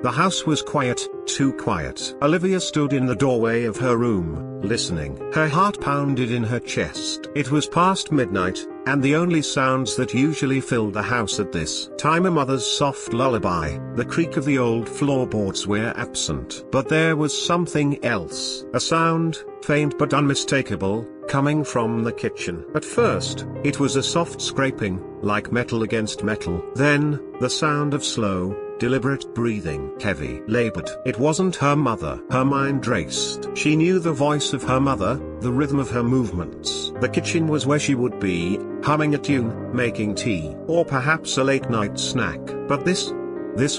The house was quiet, too quiet. Olivia stood in the doorway of her room, listening. Her heart pounded in her chest. It was past midnight, and the only sounds that usually filled the house at this time a mother's soft lullaby, the creak of the old floorboards were absent. But there was something else. A sound, faint but unmistakable, coming from the kitchen. At first, it was a soft scraping, like metal against metal. Then, the sound of slow, deliberate breathing, heavy, labored. It wasn't her mother. Her mind raced. She knew the voice of her mother, the rhythm of her movements. The kitchen was where she would be, humming a tune, making tea, or perhaps a late-night snack. But this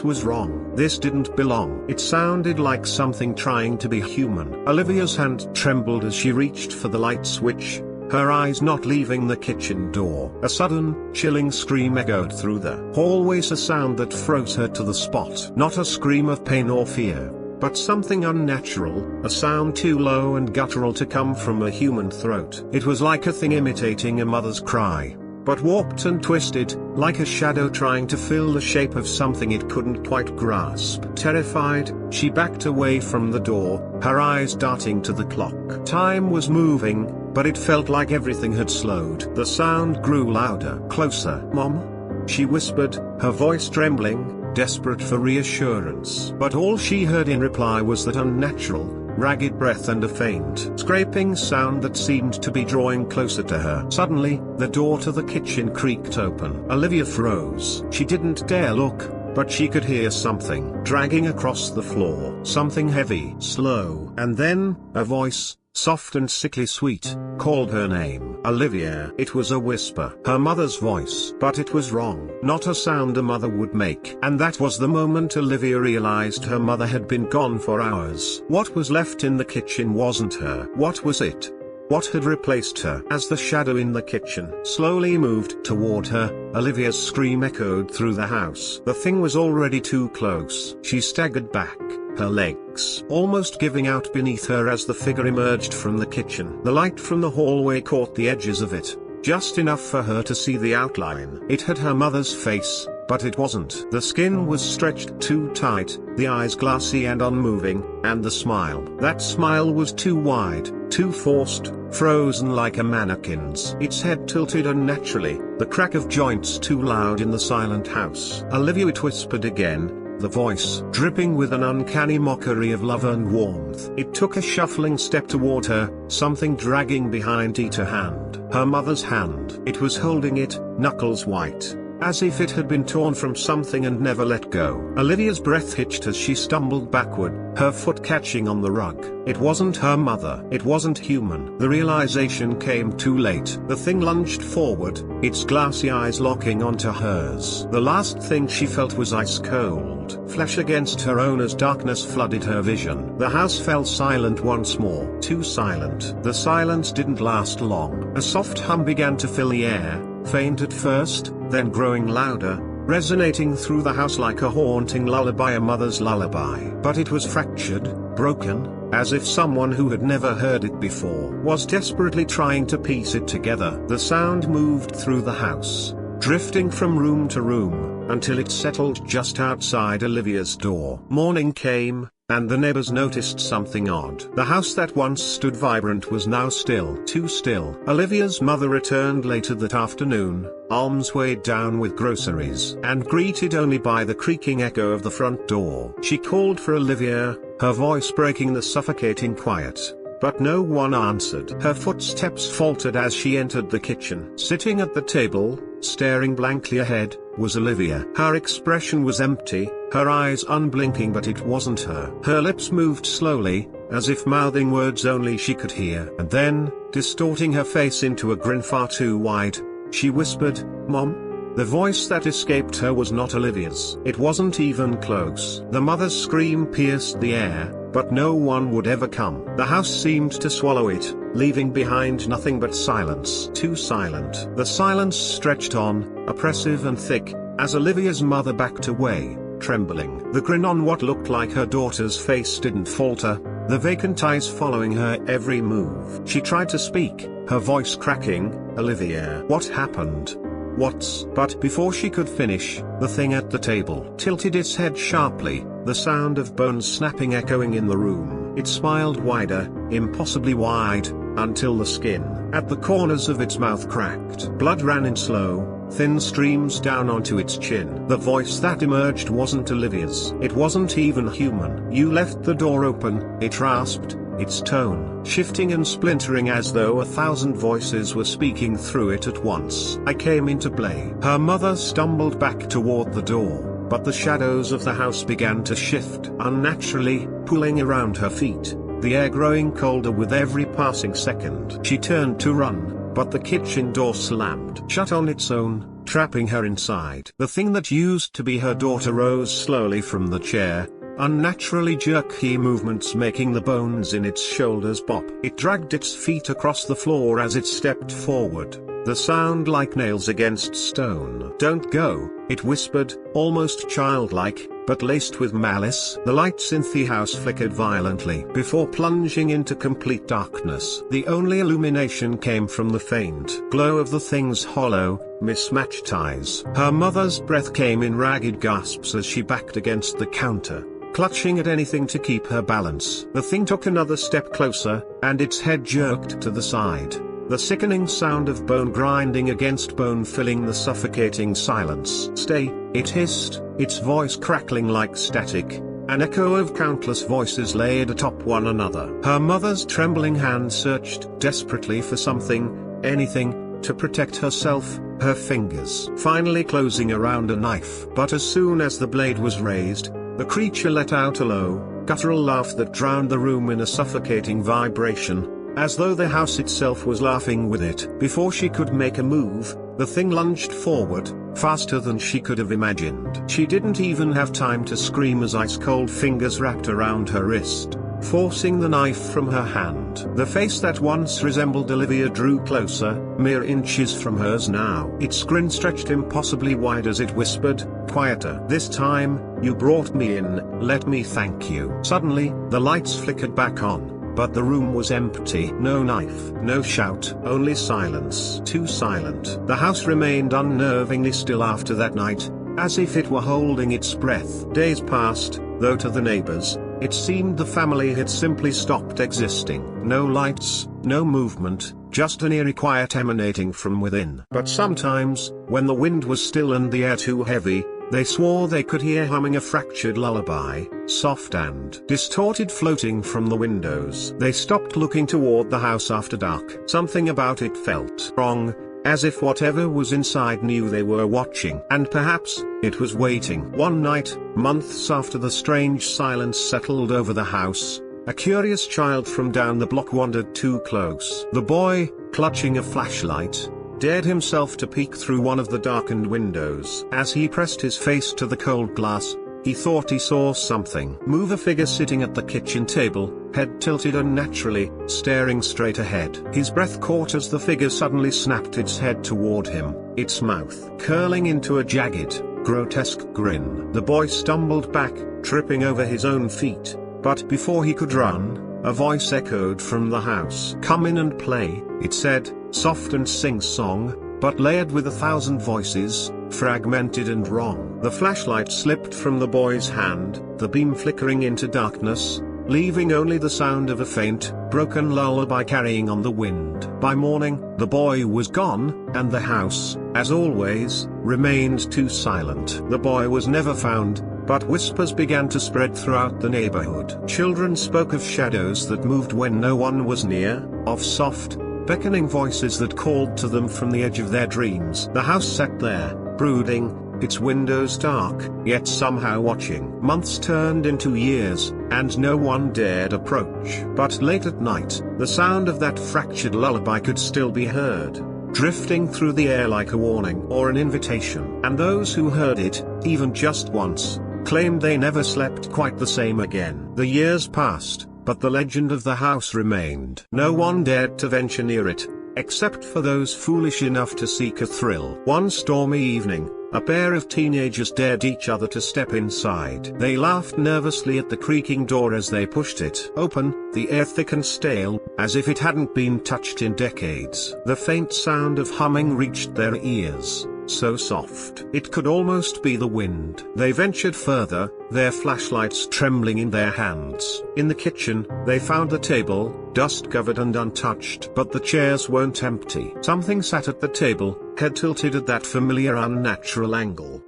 was wrong. This didn't belong. It sounded like something trying to be human. Olivia's hand trembled as she reached for the light switch, her eyes not leaving the kitchen door. A sudden, chilling scream echoed through the hallways, a sound that froze her to the spot. Not a scream of pain or fear, but something unnatural, a sound too low and guttural to come from a human throat. It was like a thing imitating a mother's cry, but warped and twisted, like a shadow trying to fill the shape of something it couldn't quite grasp. Terrified, she backed away from the door, her eyes darting to the clock. Time was moving, but it felt like everything had slowed. The sound grew louder. Closer. "Mom?" she whispered, her voice trembling, desperate for reassurance. But all she heard in reply was that unnatural, ragged breath and a faint, scraping sound that seemed to be drawing closer to her. Suddenly, the door to the kitchen creaked open. Olivia froze. She didn't dare look, but she could hear something dragging across the floor. Something heavy, slow. And then, a voice, soft and sickly sweet, called her name. Olivia. It was a whisper. Her mother's voice. But it was wrong. Not a sound a mother would make. And that was the moment Olivia realized her mother had been gone for hours. What was left in the kitchen wasn't her. What was it? What had replaced her? As the shadow in the kitchen slowly moved toward her, Olivia's scream echoed through the house. The thing was already too close. She staggered back, her legs almost giving out beneath her as the figure emerged from the kitchen. The light from the hallway caught the edges of it, just enough for her to see the outline. It had her mother's face, but it wasn't. The skin was stretched too tight, the eyes glassy and unmoving, and the smile. That smile was too wide, too forced, frozen like a mannequin's. Its head tilted unnaturally, the crack of joints too loud in the silent house. "Olivia," it whispered again, the voice dripping with an uncanny mockery of love and warmth. It took a shuffling step toward her, something dragging behind each hand. Her mother's hand. It was holding it, knuckles white, as if it had been torn from something and never let go. Olivia's breath hitched as she stumbled backward, her foot catching on the rug. It wasn't her mother. It wasn't human. The realization came too late. The thing lunged forward, its glassy eyes locking onto hers. The last thing she felt was ice cold flesh against her own as darkness flooded her vision. The house fell silent once more. Too silent. The silence didn't last long. A soft hum began to fill the air, faint at first, then growing louder, resonating through the house like a haunting lullaby, a mother's lullaby. But it was fractured, broken, as if someone who had never heard it before was desperately trying to piece it together. The sound moved through the house, drifting from room to room, until it settled just outside Olivia's door. Morning came, and the neighbors noticed something odd. The house that once stood vibrant was now still. Too still. Olivia's mother returned later that afternoon, arms weighed down with groceries, and greeted only by the creaking echo of the front door. She called for Olivia, her voice breaking the suffocating quiet. But no one answered. Her footsteps faltered as she entered the kitchen. Sitting at the table, staring blankly ahead, was Olivia. Her expression was empty, her eyes unblinking, but it wasn't her. Her lips moved slowly, as if mouthing words only she could hear. And then, distorting her face into a grin far too wide, she whispered, "Mom?" The voice that escaped her was not Olivia's. It wasn't even close. The mother's scream pierced the air, but no one would ever come. The house seemed to swallow it, leaving behind nothing but silence. Too silent. The silence stretched on, oppressive and thick, as Olivia's mother backed away, trembling. The grin on what looked like her daughter's face didn't falter, the vacant eyes following her every move. She tried to speak, her voice cracking, "Olivia, what happened? What's..." But before she could finish, the thing at the table tilted its head sharply, the sound of bones snapping echoing in the room. It smiled wider, impossibly wide, until the skin at the corners of its mouth cracked. Blood ran in slow, thin streams down onto its chin. The voice that emerged wasn't Olivia's. It wasn't even human. "You left the door open," it rasped, its tone shifting and splintering as though 1,000 voices were speaking through it at once. "I came into play." Her mother stumbled back toward the door, but the shadows of the house began to shift unnaturally, pulling around her feet, the air growing colder with every passing second. She turned to run, but the kitchen door slammed shut on its own, trapping her inside. The thing that used to be her daughter rose slowly from the chair, unnaturally jerky movements making the bones in its shoulders pop. It dragged its feet across the floor as it stepped forward, the sound like nails against stone. "Don't go," it whispered, almost childlike, but laced with malice. The lights in the house flickered violently before plunging into complete darkness. The only illumination came from the faint glow of the thing's hollow, mismatched eyes. Her mother's breath came in ragged gasps as she backed against the counter, clutching at anything to keep her balance. The thing took another step closer, and its head jerked to the side, the sickening sound of bone grinding against bone filling the suffocating silence. "Stay," it hissed, its voice crackling like static, an echo of countless voices laid atop one another. Her mother's trembling hand searched desperately for something, anything, to protect herself, her fingers finally closing around a knife. But as soon as the blade was raised, the creature let out a low, guttural laugh that drowned the room in a suffocating vibration, as though the house itself was laughing with it. Before she could make a move, the thing lunged forward, faster than she could have imagined. She didn't even have time to scream as ice-cold fingers wrapped around her wrist, forcing the knife from her hand. The face that once resembled Olivia drew closer, mere inches from hers now. Its grin stretched impossibly wide as it whispered, quieter. "This time, you brought me in, let me thank you." Suddenly, the lights flickered back on, but the room was empty. No knife, no shout, only silence. Too silent. The house remained unnervingly still after that night, as if it were holding its breath. Days passed, though to the neighbors, it seemed the family had simply stopped existing. No lights, no movement, just an eerie quiet emanating from within. But sometimes, when the wind was still and the air too heavy, they swore they could hear humming a fractured lullaby, soft and distorted floating from the windows. They stopped looking toward the house after dark. Something about it felt wrong, as if whatever was inside knew they were watching. And perhaps, it was waiting. One night, months after the strange silence settled over the house, a curious child from down the block wandered too close. The boy, clutching a flashlight, dared himself to peek through one of the darkened windows. As he pressed his face to the cold glass, he thought he saw something move. A figure sitting at the kitchen table, head tilted unnaturally, staring straight ahead. His breath caught as the figure suddenly snapped its head toward him, its mouth curling into a jagged, grotesque grin. The boy stumbled back, tripping over his own feet, but before he could run, a voice echoed from the house. "Come in and play," it said, soft and sing-song, but layered with 1,000 voices, fragmented and wrong. The flashlight slipped from the boy's hand, the beam flickering into darkness, leaving only the sound of a faint, broken lullaby carrying on the wind. By morning, the boy was gone, and the house, as always, remained too silent. The boy was never found, but whispers began to spread throughout the neighborhood. Children spoke of shadows that moved when no one was near, of soft, beckoning voices that called to them from the edge of their dreams. The house sat there, brooding, its windows dark, yet somehow watching. Months turned into years, and no one dared approach. But late at night, the sound of that fractured lullaby could still be heard, drifting through the air like a warning or an invitation. And those who heard it, even just once, claimed they never slept quite the same again. The years passed, but the legend of the house remained. No one dared to venture near it, except for those foolish enough to seek a thrill. One stormy evening, a pair of teenagers dared each other to step inside. They laughed nervously at the creaking door as they pushed it open, the air thick and stale, as if it hadn't been touched in decades. The faint sound of humming reached their ears, so soft it could almost be the wind. They ventured further, their flashlights trembling in their hands. In the kitchen, they found the table, dust-covered and untouched. But the chairs weren't empty. Something sat at the table, head tilted at that familiar unnatural angle.